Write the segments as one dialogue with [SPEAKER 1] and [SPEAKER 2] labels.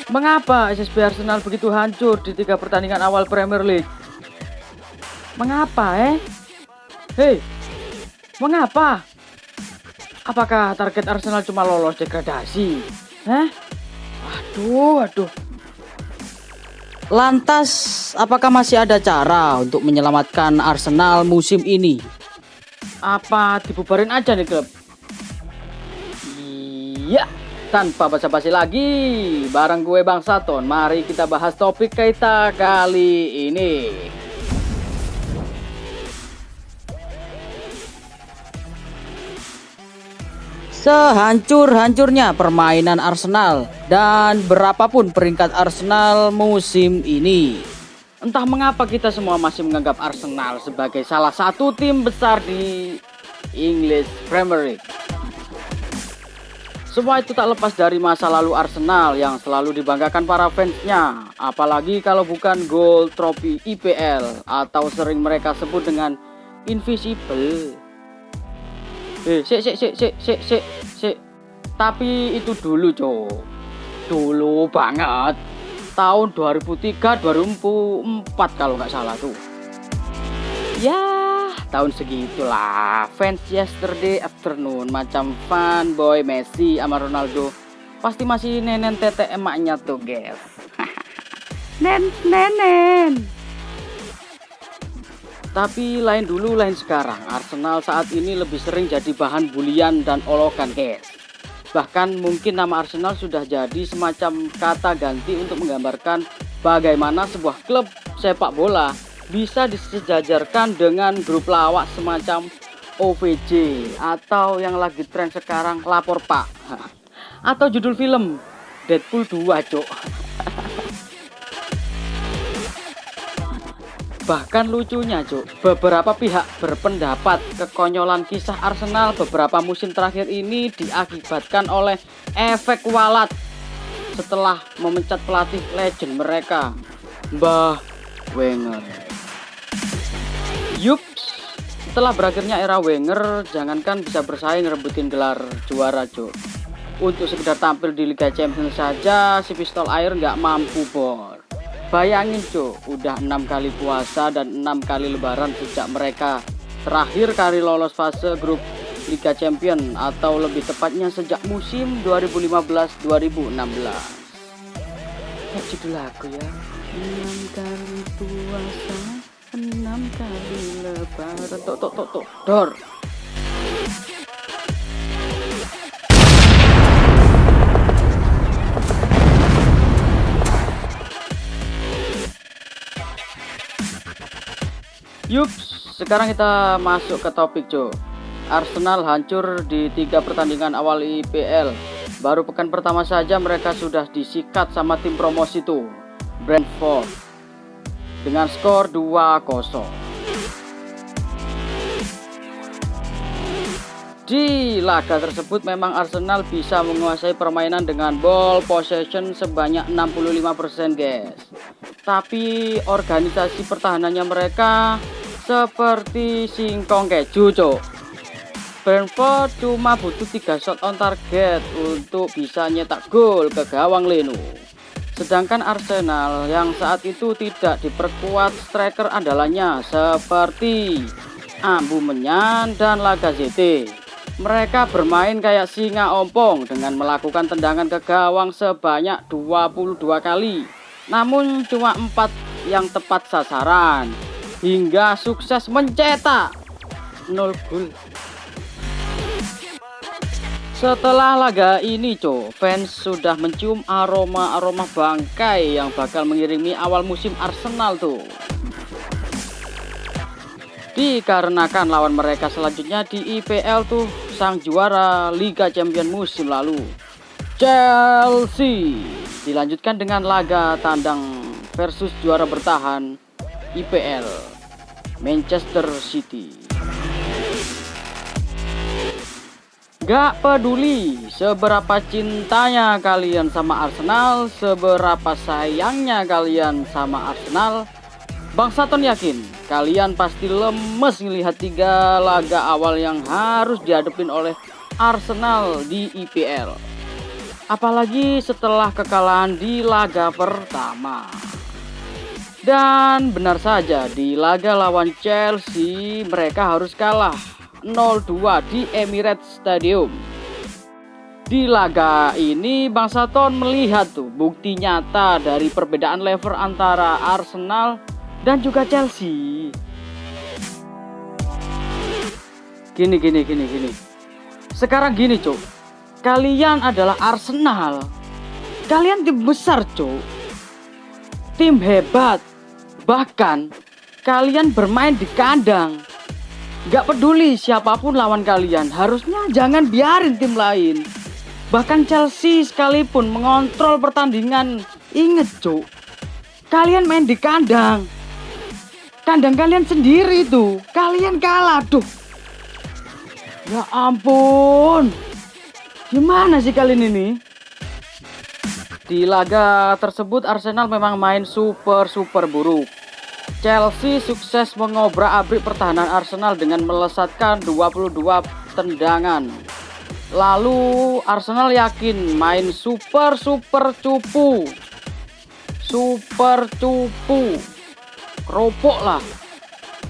[SPEAKER 1] Mengapa SSB Arsenal begitu hancur di 3 pertandingan awal Premier League? Mengapa, Hei, mengapa? Apakah target Arsenal cuma lolos degradasi? Aduh.
[SPEAKER 2] Lantas, apakah masih ada cara untuk menyelamatkan Arsenal musim ini?
[SPEAKER 1] Apa dibubarin aja nih klub? Iya, tanpa basa-basi lagi, bareng gue Bang Saton, mari kita bahas topik kita kali ini.
[SPEAKER 2] Sehancur-hancurnya permainan Arsenal dan berapapun peringkat Arsenal musim ini,
[SPEAKER 1] Entah mengapa kita semua masih menganggap Arsenal sebagai salah satu tim besar di English Premier League. Semua itu tak lepas dari masa lalu Arsenal yang selalu dibanggakan para fansnya, apalagi kalau bukan Gold Trophy IPL atau sering mereka sebut dengan Invisible. Sik. Tapi itu dulu, Cok. Dulu banget. Tahun 2003, 2004 kalau nggak salah tuh. Ya, tahun segitulah. Fans yesterday afternoon macam fanboy Messi sama Ronaldo pasti masih nenen tete emaknya tuh, guys. Nenen. Tapi lain dulu, lain sekarang. Arsenal saat ini lebih sering jadi bahan bulian dan olokan, guys. Bahkan mungkin nama Arsenal sudah jadi semacam kata ganti untuk menggambarkan bagaimana sebuah klub sepak bola bisa disejajarkan dengan grup lawak semacam OVJ atau yang lagi tren sekarang Lapor Pak. Atau judul film Deadpool 2, Cok. Bahkan lucunya, Cuk, beberapa pihak berpendapat kekonyolan kisah Arsenal beberapa musim terakhir ini diakibatkan oleh efek walat setelah memecat pelatih legend mereka, Mbah Wenger. Yups, setelah berakhirnya era Wenger, jangankan bisa bersaing rebutin gelar juara, Cuk. Untuk sekedar tampil di Liga Champions saja, si pistol air nggak mampu, bor. Bayangin, Cuk, udah 6 kali puasa dan 6 kali lebaran sejak mereka terakhir kali lolos fase grup Liga Champion, atau lebih tepatnya sejak musim 2015-2016. Judul lagu ya. 6 kali puasa, 6 kali lebaran. Tok. Dor. Yups, sekarang kita masuk ke topik, Cuk. Arsenal hancur di 3 pertandingan awal IPL. Baru pekan pertama saja mereka sudah disikat sama tim promosi tuh, Brentford, dengan skor 2-0. Di laga tersebut memang Arsenal bisa menguasai permainan dengan ball possession sebanyak 65%, guys. Tapi organisasi pertahanannya mereka seperti singkong keju, Cok. Brentford cuma butuh 3 shot on target untuk bisa nyetak gol ke gawang Leno. Sedangkan Arsenal yang saat itu tidak diperkuat striker andalannya seperti Aubameyang dan Lacazette. Mereka bermain kayak singa ompong dengan melakukan tendangan ke gawang sebanyak 22 kali. Namun cuma 4 yang tepat sasaran, hingga sukses mencetak 0 gol. Setelah laga ini, Cok, fans sudah mencium aroma-aroma bangkai yang bakal mengiringi awal musim Arsenal tuh. Dikarenakan lawan mereka selanjutnya di IPL tuh sang juara Liga Champions musim lalu, Chelsea, dilanjutkan dengan laga tandang versus juara bertahan IPL, Manchester City. Gak peduli seberapa cintanya kalian sama Arsenal, seberapa sayangnya kalian sama Arsenal, Bang Saton yakin kalian pasti lemes melihat 3 laga awal yang harus dihadapin oleh Arsenal di IPL. Apalagi setelah kekalahan di laga pertama. Dan benar saja di laga lawan Chelsea mereka harus kalah 0-2 di Emirates Stadium. Di laga ini Bang Saton melihat tuh bukti nyata dari perbedaan level antara Arsenal dan juga Chelsea. Gini. Sekarang gini, Cuk. Kalian adalah Arsenal. Kalian tim besar, Cuk. Tim hebat. Bahkan kalian bermain di kandang. Gak peduli siapapun lawan kalian, harusnya jangan biarin tim lain. Bahkan Chelsea sekalipun mengontrol pertandingan. Ingat, Cuk, kalian main di kandang. Kandang kalian sendiri tuh. Kalian kalah, duh. Ya ampun. Gimana sih kalian ini? Di laga tersebut Arsenal memang main super buruk. Chelsea sukses mengobrak-abrik pertahanan Arsenal dengan melesatkan 22 tendangan. Lalu Arsenal yakin main super cupu. Super cupu. Keropok lah.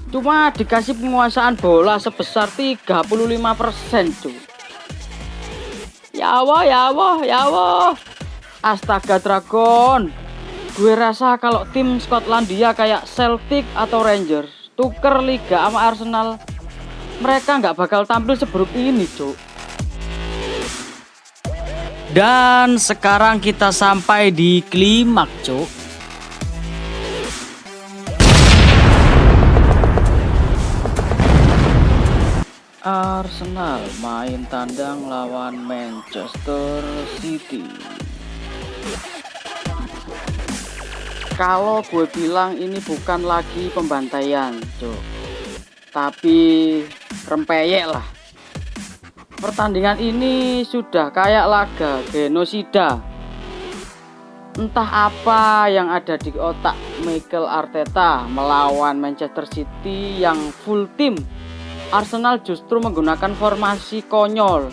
[SPEAKER 1] Cuma dikasih penguasaan bola sebesar 35%, cuy. Ya Allah. Astaga Dragon. Gue rasa kalau tim Skotlandia kayak Celtic atau Rangers tuker liga sama Arsenal, mereka nggak bakal tampil seburuk ini, Cuk.
[SPEAKER 2] Dan sekarang kita sampai di klimaks, Cuk.
[SPEAKER 1] Arsenal main tandang lawan Manchester City. Kalau gue bilang ini bukan lagi pembantaian, Cuk, tapi rempeyek lah. Pertandingan ini sudah kayak laga genosida. Entah apa yang ada di otak Mikel Arteta melawan Manchester City yang full tim. Arsenal justru menggunakan formasi konyol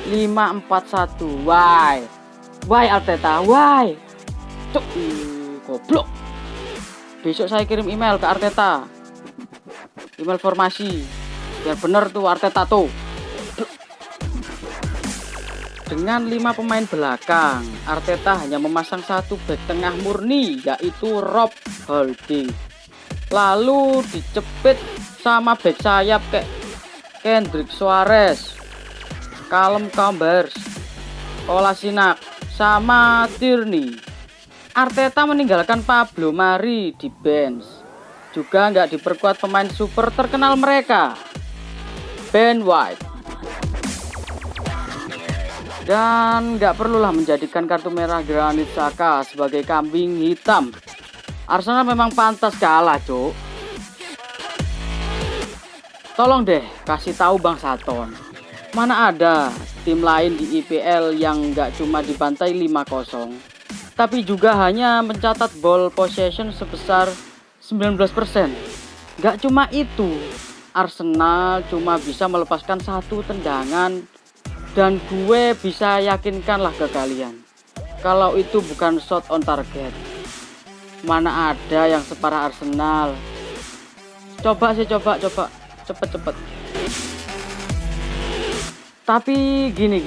[SPEAKER 1] 5-4-1. Why Arteta? Why? Cuk, goblok. Besok saya kirim email ke Arteta. Email formasi. Biar bener tuh Arteta tuh. Dengan 5 pemain belakang, Arteta hanya memasang satu bek tengah murni, yaitu Rob Holding. Lalu dicepit sama bek sayap kayak Kendrick Suarez, Callum Chambers, Kolasinac, sama Tierney. Arteta meninggalkan Pablo Mari di bench. Juga nggak diperkuat pemain super terkenal mereka, Ben White. Dan nggak perlulah menjadikan kartu merah Granit Xhaka sebagai kambing hitam. Arsenal memang pantas kalah, Cuk. Tolong deh kasih tahu Bang Saton, mana ada tim lain di IPL yang nggak cuma dibantai 5-0, tapi juga hanya mencatat ball possession sebesar 19%. Nggak cuma itu, Arsenal cuma bisa melepaskan satu tendangan. Dan gue bisa yakinkanlah ke kalian, kalau itu bukan shot on target. Mana ada yang separah Arsenal. Coba cepet. Tapi gini.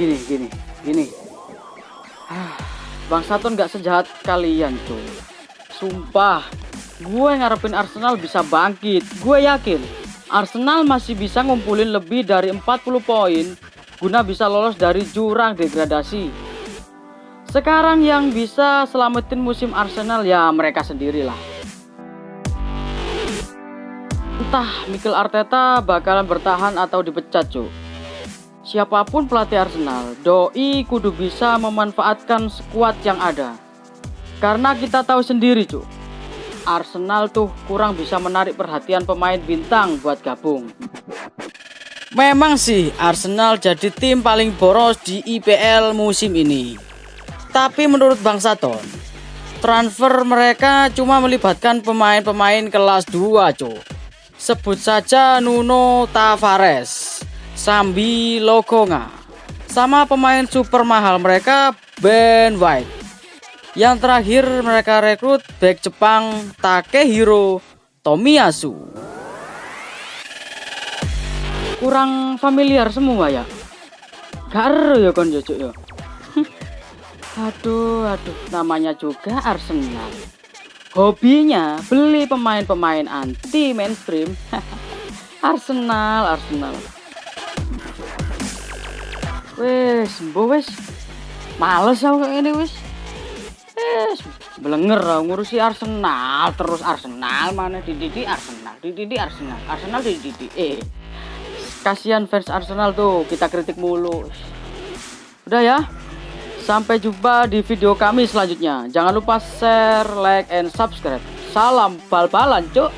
[SPEAKER 1] Bang Saton gak sejahat kalian, cuy. Sumpah, gue ngarepin Arsenal bisa bangkit. Gue yakin Arsenal masih bisa ngumpulin lebih dari 40 poin guna bisa lolos dari jurang degradasi. Sekarang yang bisa selamatin musim Arsenal ya mereka sendirilah. Entah Mikel Arteta bakalan bertahan atau dipecat, Cuk. Siapapun pelatih Arsenal, doi kudu bisa memanfaatkan skuad yang ada. Karena kita tahu sendiri, Cuk, Arsenal tuh kurang bisa menarik perhatian pemain bintang buat gabung.
[SPEAKER 2] Memang sih Arsenal jadi tim paling boros di IPL musim ini. Tapi menurut Bang Saton, transfer mereka cuma melibatkan pemain-pemain kelas 2, Cuk. Sebut saja Nuno Tavares, Sambi Lokonga. Sama pemain super mahal mereka Ben White. Yang terakhir mereka rekrut bek Jepang Takehiro Tomiyasu.
[SPEAKER 1] Kurang familiar semua ya. Garo ya kon Jojo ya. Aduh, namanya juga Arsenal. Hobinya beli pemain-pemain anti mainstream. Arsenal. Wes, wes. Males aku kayak ini wes. Belenger ngurusi Arsenal terus Arsenal mana dididik Arsenal. Arsenal dididik. Kasihan fans Arsenal tuh, kita kritik mulu. Udah ya. Sampai jumpa di video kami selanjutnya. Jangan lupa share, like, and subscribe. Salam bal-balan, cuk.